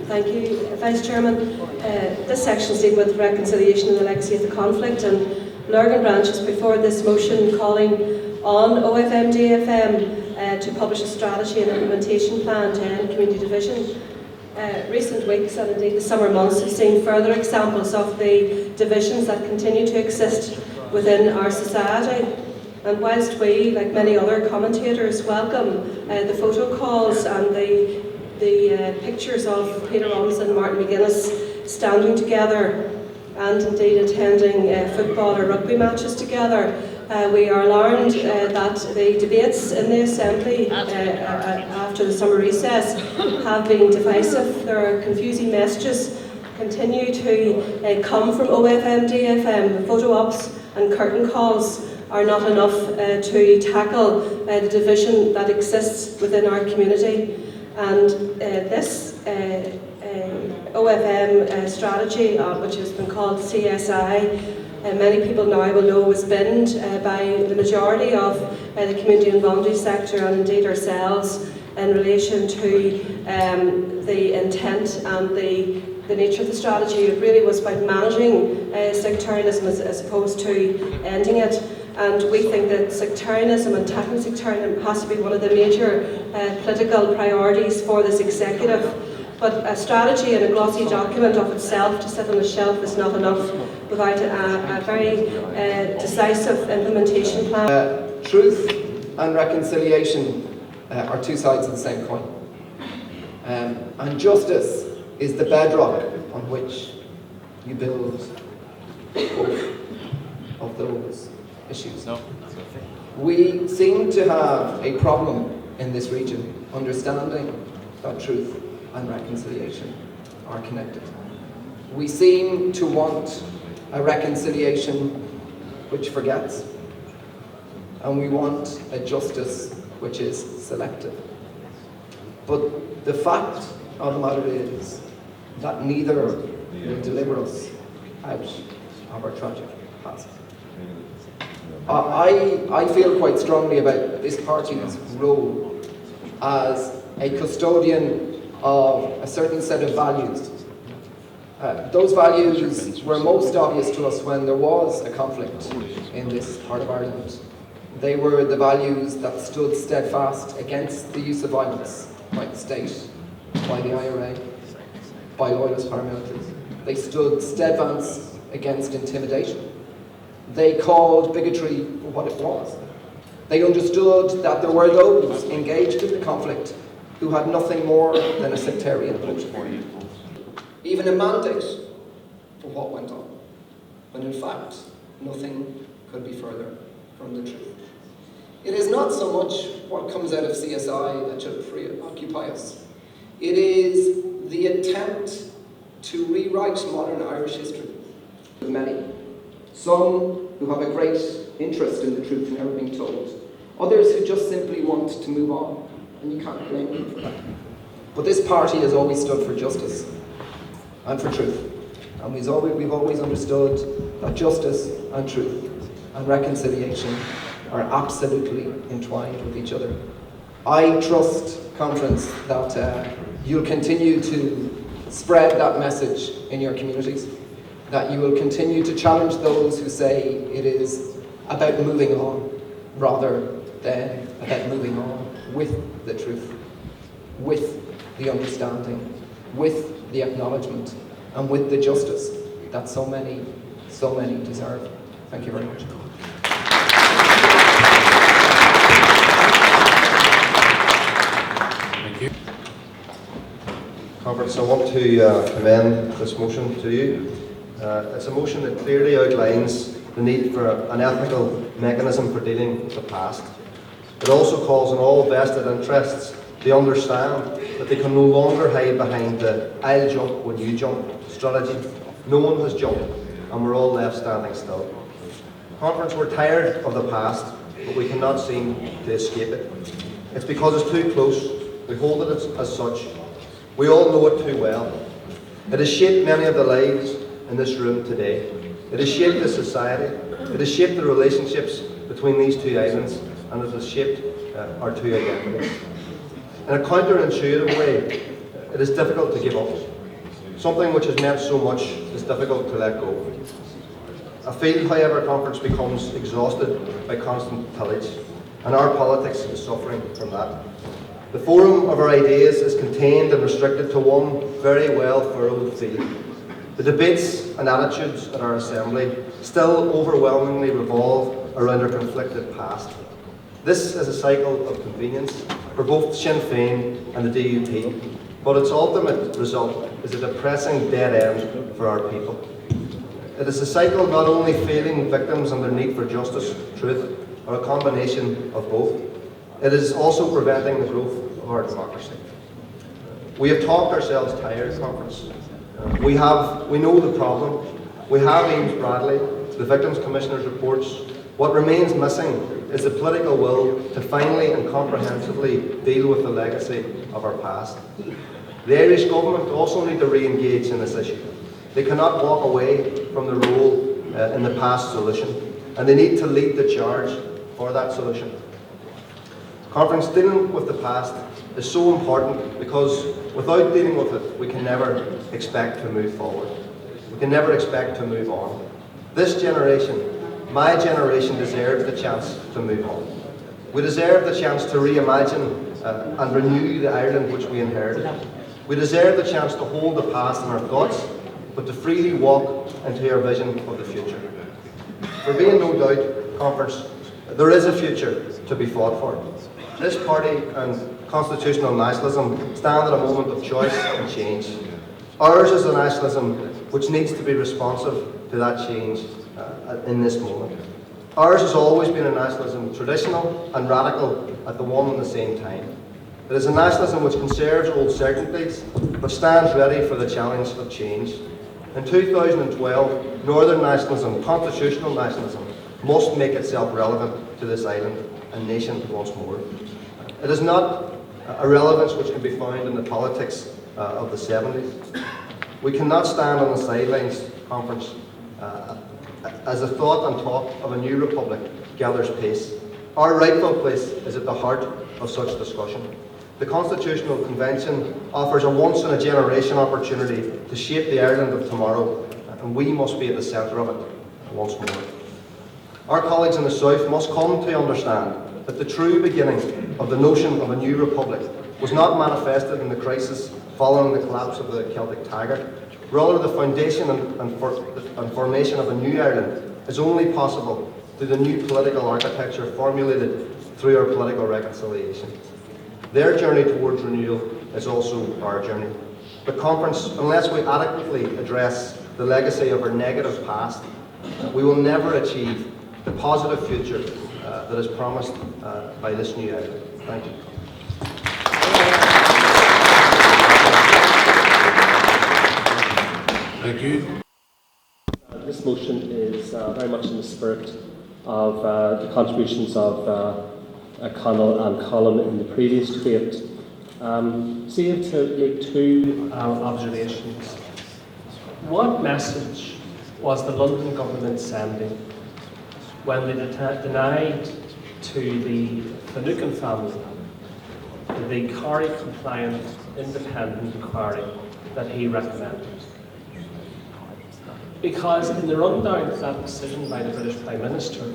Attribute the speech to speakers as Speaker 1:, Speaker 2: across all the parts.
Speaker 1: Thank you, Vice Chairman. This section is dealing with reconciliation and the legacy of the conflict, and Lurgan Branch has put forward this motion calling on OFM-DFM to publish a strategy and implementation plan to end community division. Recent weeks and indeed the summer months have seen further examples of the divisions that continue to exist within our society. And whilst we, like many other commentators, welcome the photo calls and the pictures of Peter Robinson and Martin McGuinness standing together and indeed attending football or rugby matches together, we are alarmed that the debates in the Assembly after the summer recess have been divisive. There are confusing messages continue to come from OFM-DFM. Photo ops and curtain calls are not enough to tackle the division that exists within our community. And this OFM strategy, which has been called CSI, many people now will know was binned by the majority of the community and voluntary sector and indeed ourselves in relation to the intent and the nature of the strategy. It really was about managing sectarianism as opposed to ending it. And we think that sectarianism and tackling sectarianism has to be one of the major political priorities for this executive. But a strategy and a glossy document of itself to sit on a shelf is not enough without a very decisive implementation plan.
Speaker 2: Truth and reconciliation are two sides of the same coin. And justice is the bedrock on which you build both of those issues. We seem to have a problem in this region understanding that truth and reconciliation are connected. We seem to want a reconciliation which forgets, and we want a justice which is selective. But the fact of the matter is that neither will deliver us out of our tragic past. I feel quite strongly about this party's role as a custodian of a certain set of values. Those values were most obvious to us when there was a conflict in this part of Ireland. They were the values that stood steadfast against the use of violence by the state, by the IRA, by loyalist paramilitaries. They stood steadfast against intimidation. They called bigotry for what it was. They understood that there were those engaged in the conflict who had nothing more than a sectarian motive, even a mandate for what went on, when in fact nothing could be further from the truth. It is not so much what comes out of CSI that should preoccupy us. It is the attempt to rewrite modern Irish history. Many. Some who have a great interest in the truth never being told. Others who just simply want to move on, and you can't blame them for that. But this party has always stood for justice and for truth. And we've always understood that justice and truth and reconciliation are absolutely entwined with each other. I trust, Conference, that you'll continue to spread that message in your communities, that you will continue to challenge those who say it is about moving on rather than about moving on with the truth, with the understanding, with the acknowledgement, and with the justice that so many deserve. Thank you very much.
Speaker 3: Thank you.
Speaker 4: Conference, I want to commend this motion to you. It's a motion that clearly outlines the need for an ethical mechanism for dealing with the past. It also calls on all vested interests to understand that they can no longer hide behind the "I'll jump when you jump" strategy. No one has jumped, and we're all left standing still. Conference, we're tired of the past, but we cannot seem to escape it. It's because it's too close. We hold it as such. We all know it too well. It has shaped many of the lives in this room today. It has shaped the society. It has shaped the relationships between these two islands, and it has shaped our two identities. In a counterintuitive way, it is difficult to give up. Something which has meant so much is difficult to let go. I feel, however, conference becomes exhausted by constant tillage, and our politics is suffering from that. The forum of our ideas is contained and restricted to one very well-furrowed field. The debates and attitudes at our Assembly still overwhelmingly revolve around our conflicted past. This is a cycle of convenience for both Sinn Féin and the DUP, but its ultimate result is a depressing dead end for our people. It is a cycle not only failing victims and their need for justice, truth, or a combination of both, it is also preventing the growth of our democracy. We have talked ourselves tired, conference. We know the problem. We have Ames Bradley, the Victims Commissioner's reports. What remains missing is the political will to finally and comprehensively deal with the legacy of our past. The Irish government also need to re-engage in this issue. They cannot walk away from the role in the past solution, and they need to lead the charge for that solution. Conference, dealing with the past is so important because without dealing with it, we can never expect to move forward. We can never expect to move on. This generation, my generation, deserves the chance to move on. We deserve the chance to reimagine and renew the Ireland which we inherited. We deserve the chance to hold the past in our thoughts, but to freely walk into our vision of the future. For being no doubt, conference, there is a future to be fought for. This party and constitutional nationalism stand at a moment of choice and change. Ours is a nationalism which needs to be responsive to that change in this moment. Ours has always been a nationalism traditional and radical at the one and the same time. It is a nationalism which conserves old certainties but stands ready for the challenge of change. In 2012, Northern nationalism, constitutional nationalism, must make itself relevant to this island and nation once more. It is not a relevance which can be found in the politics of the 70s. We cannot stand on the sidelines, conference, as the thought and talk of a new republic gathers pace. Our rightful place is at the heart of such discussion. The Constitutional Convention offers a once-in-a-generation opportunity to shape the Ireland of tomorrow, and we must be at the centre of it once more. Our colleagues in the South must come to understand that the true beginning of the notion of a new republic was not manifested in the crisis following the collapse of the Celtic Taggart. Rather, the foundation and formation of a new Ireland is only possible through the new political architecture formulated through our political reconciliation. Their journey towards renewal is also our journey. The conference, unless we adequately address the legacy of our negative past, we will never achieve the positive future that is promised by this new Ireland. Thank you.
Speaker 3: Thank you.
Speaker 5: This motion is very much in the spirit of the contributions of Connell and Colin in the previous debate. Seem to make two observations. What message was the London government sending when they denied to the Finucane family the Corrie-compliant independent inquiry that he recommended? Because in the rundown to that decision by the British Prime Minister,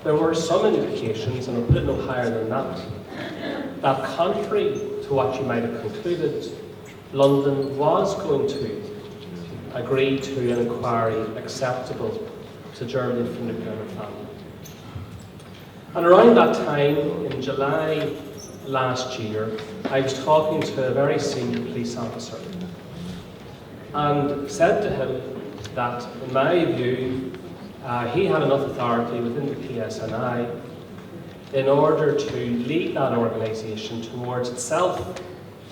Speaker 5: there were some indications, and I'll put it no higher than that contrary to what you might have concluded, London was going to agree to an inquiry acceptable to Germany from the Finucane family. And around that time, in July last year, I was talking to a very senior police officer and said to him that, in my view, he had enough authority within the PSNI in order to lead that organisation towards itself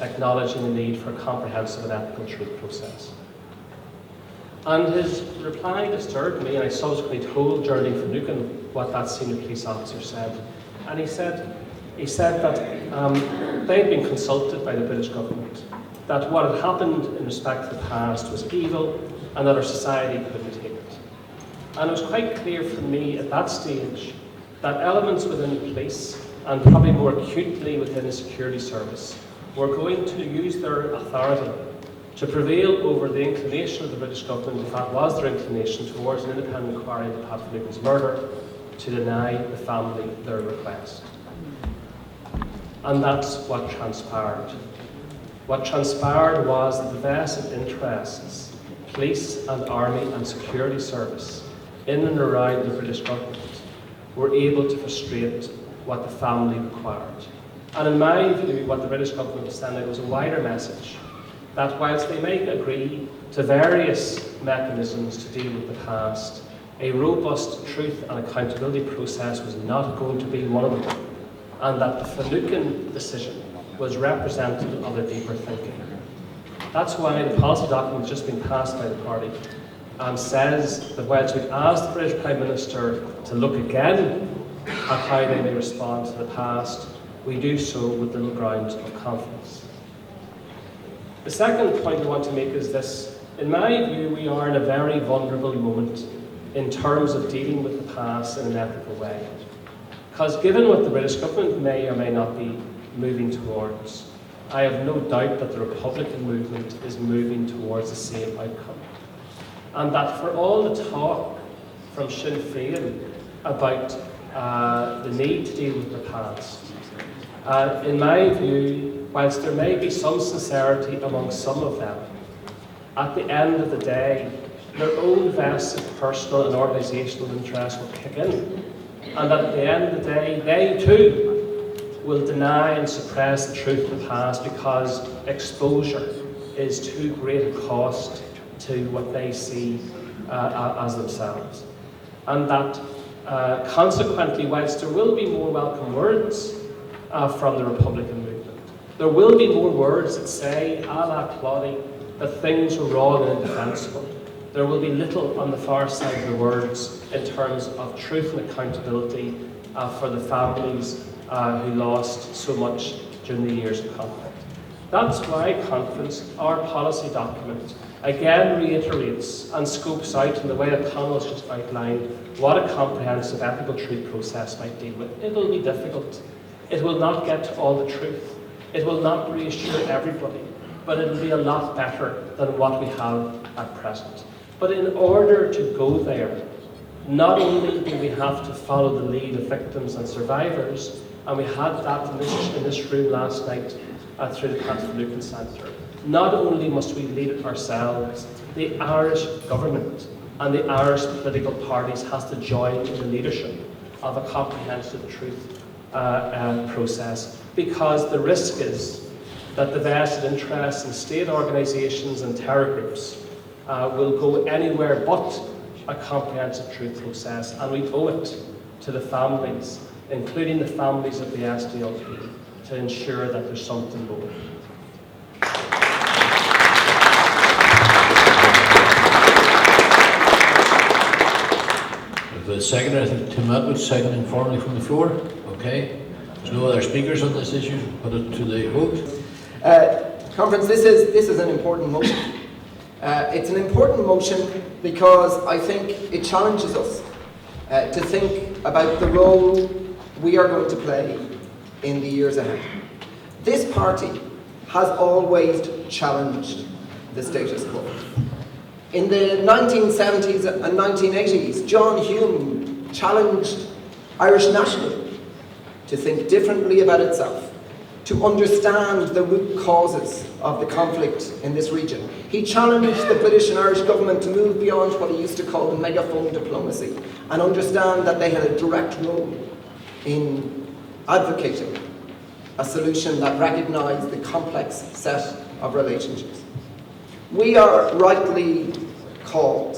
Speaker 5: acknowledging the need for a comprehensive and ethical truth process. And his reply disturbed me, and I subsequently told Geraldine Finucane what that senior police officer said. And he said that they'd been consulted by the British government, that what had happened in respect to the past was evil, and that our society couldn't take it. And it was quite clear for me at that stage that elements within the police, and probably more acutely within the security service, were going to use their authority to prevail over the inclination of the British government, if that was their inclination, towards an independent inquiry into Pat Finucane's murder, to deny the family their request. And that's what transpired. What transpired was that the vested interests, police and army and security service, in and around the British government, were able to frustrate what the family required. And in my view, what the British government was sending was a wider message, that whilst they may agree to various mechanisms to deal with the past, a robust truth and accountability process was not going to be one of them, and that the Finucane decision was representative of a deeper thinking. That's why the policy document that's just been passed by the party says that whilst we've asked the British Prime Minister to look again at how they may respond to the past, we do so with little ground of confidence. The second point I want to make is this. In my view, we are in a very vulnerable moment in terms of dealing with the past in an ethical way. Because given what the British government may or may not be moving towards, I have no doubt that the Republican movement is moving towards the same outcome. And that for all the talk from Sinn Féin about the need to deal with the past, in my view, whilst there may be some sincerity among some of them, at the end of the day, their own vested personal and organisational interests will kick in. And at the end of the day, they too will deny and suppress the truth of the past because exposure is too great a cost to what they see as themselves. And that consequently, whilst there will be more welcome words from the Republican movement, there will be more words that say, a la Claudie, that things are wrong and indefensible. There will be little on the far side of the words in terms of truth and accountability for the families who lost so much during the years of conflict. That's why conference, our policy document, again reiterates and scopes out in the way that Conal has just outlined what a comprehensive ethical truth process might deal with. It will be difficult. It will not get to all the truth. It will not reassure everybody, but it will be a lot better than what we have at present. But in order to go there, not only do we have to follow the lead of victims and survivors, and we had that in this room last night through the Pat Finucane Centre, not only must we lead it ourselves, the Irish government and the Irish political parties has to join in the leadership of a comprehensive truth process, because the risk is that the vested interests in state organisations and terror groups will go anywhere but a comprehensive truth process, and we owe it to the families, including the families of the SDLP, to ensure that there's something going.
Speaker 3: The seconder, I think Tim Atwood's seconding formally from the floor. Okay. There's no other speakers on this issue. Put it to the vote.
Speaker 2: Conference, this is an important motion. It's an important motion because I think it challenges us to think about the role we are going to play in the years ahead. This party has always challenged the status quo. In the 1970s and 1980s, John Hume challenged Irish nationalism to think differently about itself, to understand the root causes of the conflict in this region. He challenged the British and Irish government to move beyond what he used to call the megaphone diplomacy and understand that they had a direct role in advocating a solution that recognised the complex set of relationships. We are rightly called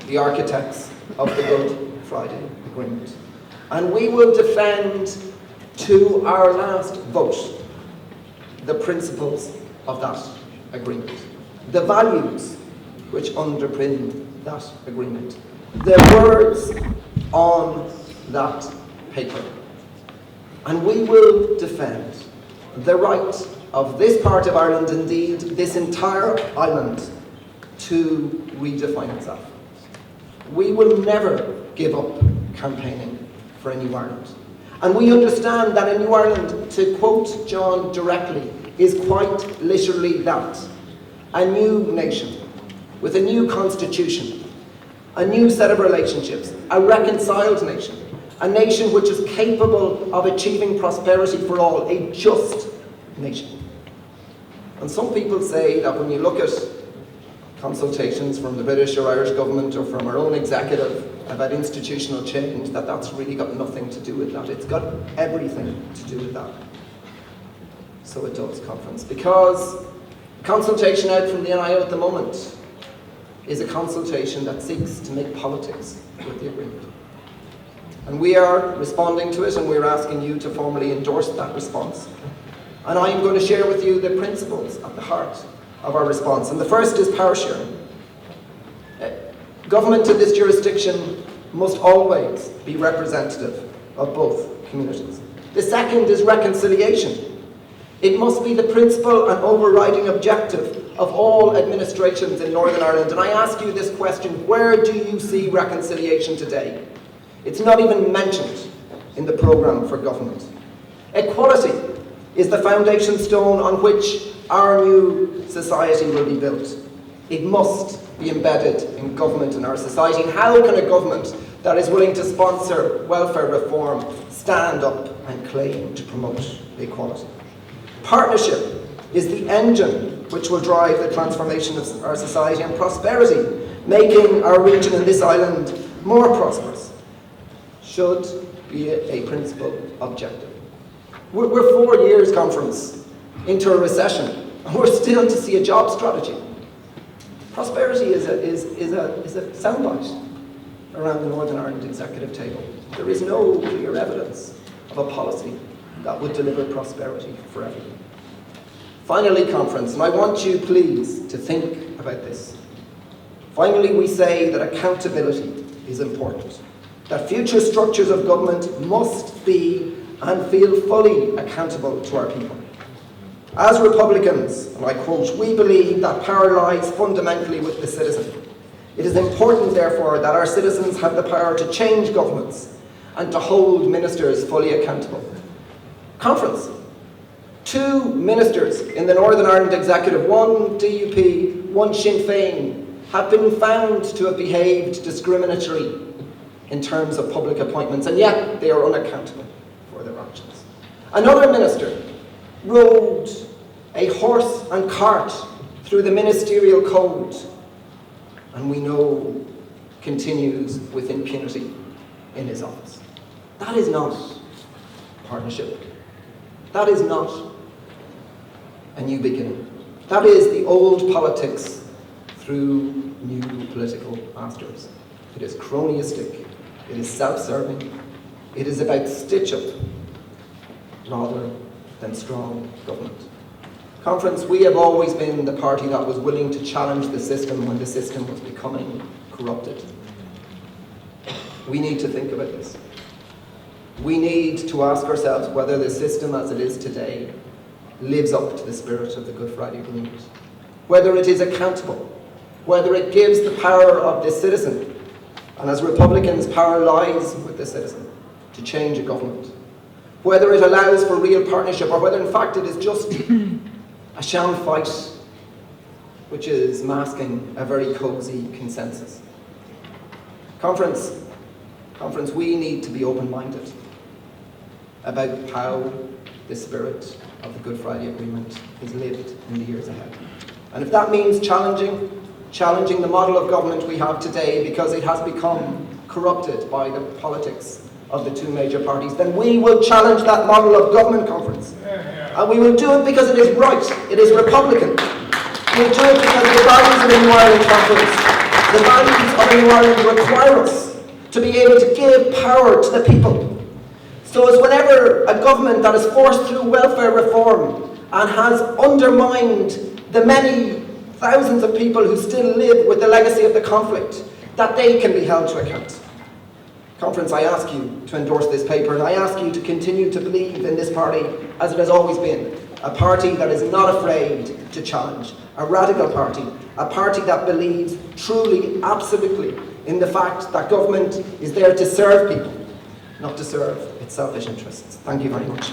Speaker 2: the architects of the Good Friday Agreement, and we will defend to our last vote the principles of that agreement, the values which underpin that agreement, the words on that paper. And we will defend the right of this part of Ireland, indeed this entire island, to redefine itself. We will never give up campaigning for a new Ireland. And we understand that a new Ireland, to quote John directly, is quite literally that. a new nation, with a new constitution, a new set of relationships, a reconciled nation, a nation which is capable of achieving prosperity for all, a just nation. And some people say that when you look at consultations from the British or Irish government or from our own executive about institutional change, that that's really got nothing to do with that. It's got everything to do with that. So it does, conference. Because consultation out from the NIO at the moment is a consultation that seeks to make politics with the agreement. And we are responding to it, and we're asking you to formally endorse that response. And I am going to share with you the principles at the heart of our response. And the first is power sharing. Government in this jurisdiction must always be representative of both communities. The second is reconciliation. It must be the principal and overriding objective of all administrations in Northern Ireland. And I ask you this question: where do you see reconciliation today? It's not even mentioned in the programme for government. Equality is the foundation stone on which our new society will be built. It must be embedded in government in our society. And how can a government that is willing to sponsor welfare reform stand up and claim to promote equality? Partnership is the engine which will drive the transformation of our society, and prosperity, making our region and this island more prosperous, should be a principal objective. We're 4 years, conference, into a recession, and we're still to see a job strategy. Prosperity is a soundbite around the Northern Ireland executive table. There is no clear evidence of a policy that would deliver prosperity for everyone. Finally, conference, and I want you, please, to think about this. Finally, we say that accountability is important, that future structures of government must be and feel fully accountable to our people. As Republicans, and I quote, we believe that power lies fundamentally with the citizen. It is important, therefore, that our citizens have the power to change governments and to hold ministers fully accountable. Conference. 2 ministers in the Northern Ireland Executive, one DUP, one Sinn Féin, have been found to have behaved discriminatorily in terms of public appointments, and yet they are unaccountable for their actions. Another minister rode a horse and cart through the ministerial code, and we know continues with impunity in his office. That is not partnership. That is not a new beginning. That is the old politics through new political masters. It is cronyistic. It is self-serving. It is about stitch-up rather than strong government. Conference, we have always been the party that was willing to challenge the system when the system was becoming corrupted. We need to think about this. We need to ask ourselves whether the system as it is today lives up to the spirit of the Good Friday Agreement, whether it is accountable, whether it gives the power of the citizen, and as Republicans, power lies with the citizen to change a government, whether it allows for real partnership, or whether in fact it is just a sham fight which is masking a very cosy consensus. Conference, we need to be open-minded about how the spirit of the Good Friday Agreement is lived in the years ahead. And if that means challenging the model of government we have today because it has become corrupted by the politics of the 2 major parties, then we will challenge that model of government, Conference. And we will do it because it is right, it is Republican. We will do it because the values of a New Ireland, Conference, the values of a New Ireland require us to be able to give power to the people. So as whenever a government that has forced through welfare reform and has undermined the many thousands of people who still live with the legacy of the conflict, that they can be held to account. Conference, I ask you to endorse this paper, and I ask you to continue to believe in this party as it has always been, a party that is not afraid to challenge, a radical party, a party that believes truly, absolutely, in the fact that government is there to serve people, not to serve its selfish interests. Thank you very much.